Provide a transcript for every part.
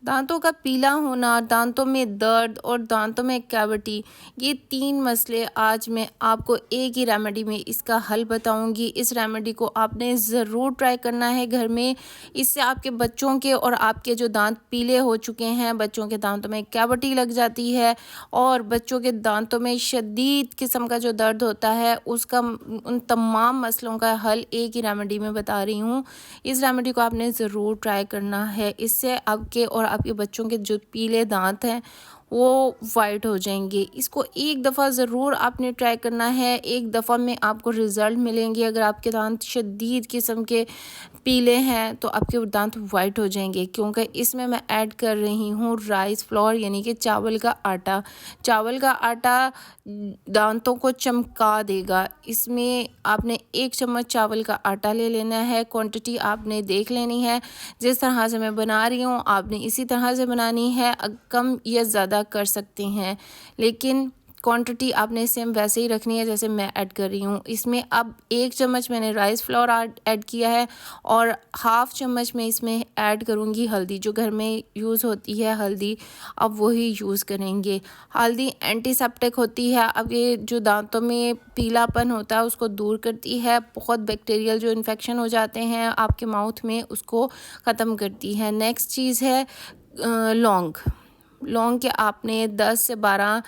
दांतों का पीला होना, दांतों में दर्द और दांतों में कैविटी, ये 3 मसले आज मैं आपको एक ही रेमेडी में इसका हल बताऊंगी। इस रेमेडी को आपने ज़रूर ट्राई करना है घर में। इससे आपके बच्चों के और आपके जो दांत पीले हो चुके हैं, बच्चों के दांतों में कैविटी लग जाती है और बच्चों के दांतों में शदीद किस्म का जो दर्द होता है, उसका उन तमाम मसलों का हल एक ही रेमेडी में बता रही हूँ। इस रेमेडी को आपने ज़रूर ट्राई करना है। इससे आपके और आपके बच्चों के जो पीले दांत हैं वो वाइट हो जाएंगे। इसको एक दफ़ा ज़रूर आपने ट्राई करना है। एक दफ़ा में आपको रिज़ल्ट मिलेंगे। अगर आपके दांत शदीद किस्म के पीले हैं तो आपके दांत वाइट हो जाएंगे, क्योंकि इसमें मैं ऐड कर रही हूँ राइस फ्लोर यानी कि चावल का आटा। चावल का आटा दांतों को चमका देगा। इसमें आपने 1 चम्मच चावल का आटा ले लेना है। क्वांटिटी आपने देख लेनी है। जिस तरह से मैं बना रही हूँ आपने इसी तरह से बनानी है। कम या ज़्यादा कर सकते हैं, लेकिन क्वांटिटी आपने सेम वैसे ही रखनी है जैसे मैं ऐड कर रही हूँ। इसमें अब 1 चम्मच मैंने राइस फ्लोर ऐड किया है और हाफ़ चम्मच में इसमें ऐड करूँगी हल्दी। जो घर में यूज़ होती है हल्दी, अब वही यूज़ करेंगे। हल्दी एंटीसेप्टिक होती है। अब ये जो दांतों में पीलापन होता है उसको दूर करती है। बहुत बैक्टीरियल जो इन्फेक्शन हो जाते हैं आपके माउथ में, उसको ख़त्म करती है। नेक्स्ट चीज़ है लौंग। लौंग के आपने 10 से 12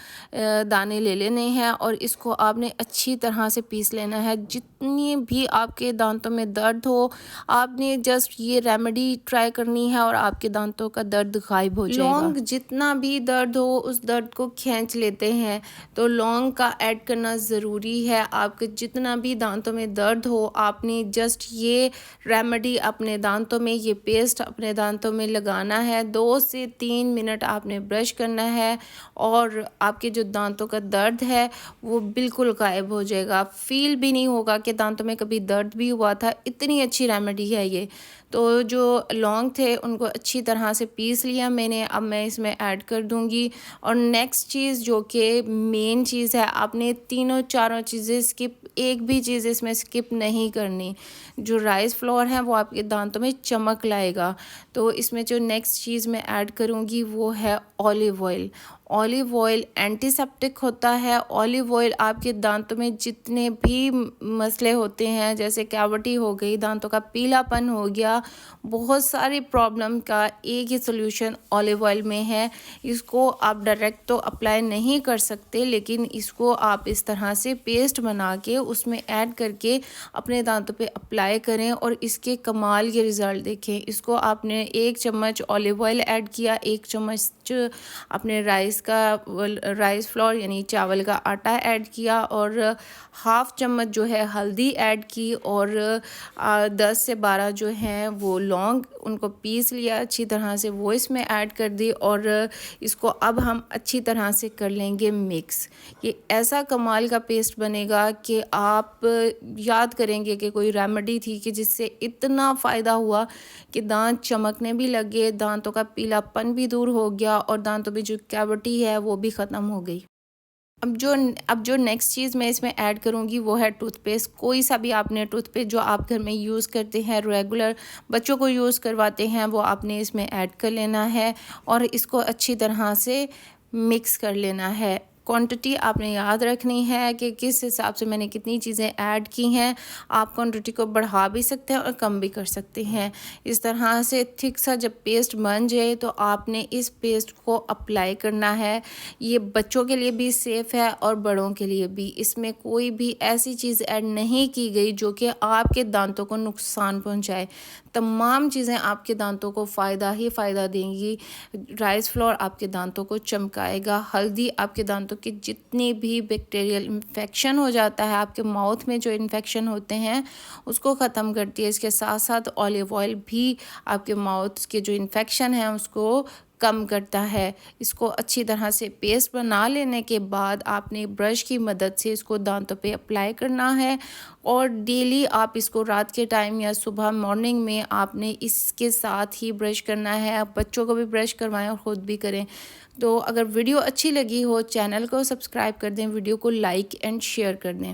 दाने ले लेने हैं और इसको आपने अच्छी तरह से पीस लेना है। जितनी भी आपके दांतों में दर्द हो, आपने जस्ट ये रेमेडी ट्राई करनी है और आपके दांतों का दर्द गायब हो जाएगा। लौंग जितना भी दर्द हो उस दर्द को खींच लेते हैं, तो लौंग का ऐड करना ज़रूरी है। आपके जितना भी दांतों में दर्द हो, आपने जस्ट ये रेमेडी अपने दांतों में, ये पेस्ट अपने दांतों में लगाना है। 2 से 3 मिनट आपने ब्रश करना है और आपके जो दांतों का दर्द है वो बिल्कुल गायब हो जाएगा। फील भी नहीं होगा कि दांतों में कभी दर्द भी हुआ था। इतनी अच्छी रेमेडी है ये। तो जो लौंग थे उनको अच्छी तरह से पीस लिया मैंने। अब मैं इसमें ऐड कर दूंगी। और नेक्स्ट चीज़ जो कि मेन चीज़ है, आपने तीनों चारों चीज़ें स्किप, एक भी चीज़ इसमें स्किप नहीं करनी। जो राइस फ्लोर है वो आपके दांतों में चमक लाएगा। तो इसमें जो नेक्स्ट चीज़ मैं ऐड करूँगी वो है olive oil. Olive oil antiseptic होता है। ऑलिव ऑयल आपके दांतों में जितने भी मसले होते हैं, जैसे कैविटी हो गई, दांतों का पीलापन हो गया, बहुत सारी प्रॉब्लम का एक ही सोल्यूशन ऑलिव ऑयल में है। इसको आप डायरेक्ट तो अप्लाई नहीं कर सकते, लेकिन इसको आप इस तरह से पेस्ट बना के उसमें ऐड करके अपने दांतों पे अप्लाई करें और इसके कमाल के रिज़ल्ट देखें। इसको आपने 1 चम्मच ऑलिव ऑयल ऐड किया, 1 चम्मच अपने राइस फ्लोर यानी चावल का आटा ऐड किया और हाफ़ चम्मच जो है हल्दी ऐड की और 10 से 12 जो हैं वो लौंग, उनको पीस लिया अच्छी तरह से, वो इसमें ऐड कर दी और इसको अब हम अच्छी तरह से कर लेंगे मिक्स। ये ऐसा कमाल का पेस्ट बनेगा कि आप याद करेंगे कि कोई रेमेडी थी कि जिससे इतना फ़ायदा हुआ कि दांत चमकने भी लगे, दांतों का पीलापन भी दूर हो गया और दांतों में जो कैविटी है वो भी ख़त्म हो गई। अब जो नेक्स्ट चीज़ मैं इसमें ऐड करूँगी वो है टूथपेस्ट। कोई सा भी आपने टूथपेस्ट जो आप घर में यूज़ करते हैं, रेगुलर बच्चों को यूज़ करवाते हैं, वो आपने इसमें ऐड कर लेना है और इसको अच्छी तरह से मिक्स कर लेना है। क्वांटिटी आपने याद रखनी है कि किस हिसाब से मैंने कितनी चीज़ें ऐड की हैं। आप क्वांटिटी को बढ़ा भी सकते हैं और कम भी कर सकते हैं। इस तरह से थिक सा जब पेस्ट बन जाए तो आपने इस पेस्ट को अप्लाई करना है। ये बच्चों के लिए भी सेफ़ है और बड़ों के लिए भी। इसमें कोई भी ऐसी चीज़ ऐड नहीं की गई जो कि आपके दांतों को नुकसान पहुंचाए। तमाम चीज़ें आपके दांतों को फ़ायदा ही फ़ायदा देंगी। राइस फ्लोर आपके दांतों को चमकाएगा। हल्दी आपके दांतों के जितने भी बैक्टीरियल इन्फेक्शन हो जाता है, आपके माउथ में जो इन्फेक्शन होते हैं उसको ख़त्म करती है। इसके साथ साथ ऑलिव ऑयल भी आपके माउथ के जो इन्फेक्शन है उसको कम करता है। इसको अच्छी तरह से पेस्ट बना लेने के बाद आपने ब्रश की मदद से इसको दांतों पे अप्लाई करना है और डेली आप इसको रात के टाइम या सुबह मॉर्निंग में आपने इसके साथ ही ब्रश करना है। आप बच्चों को भी ब्रश करवाएं और ख़ुद भी करें। तो अगर वीडियो अच्छी लगी हो, चैनल को सब्सक्राइब कर दें, वीडियो को लाइक एंड शेयर कर दें।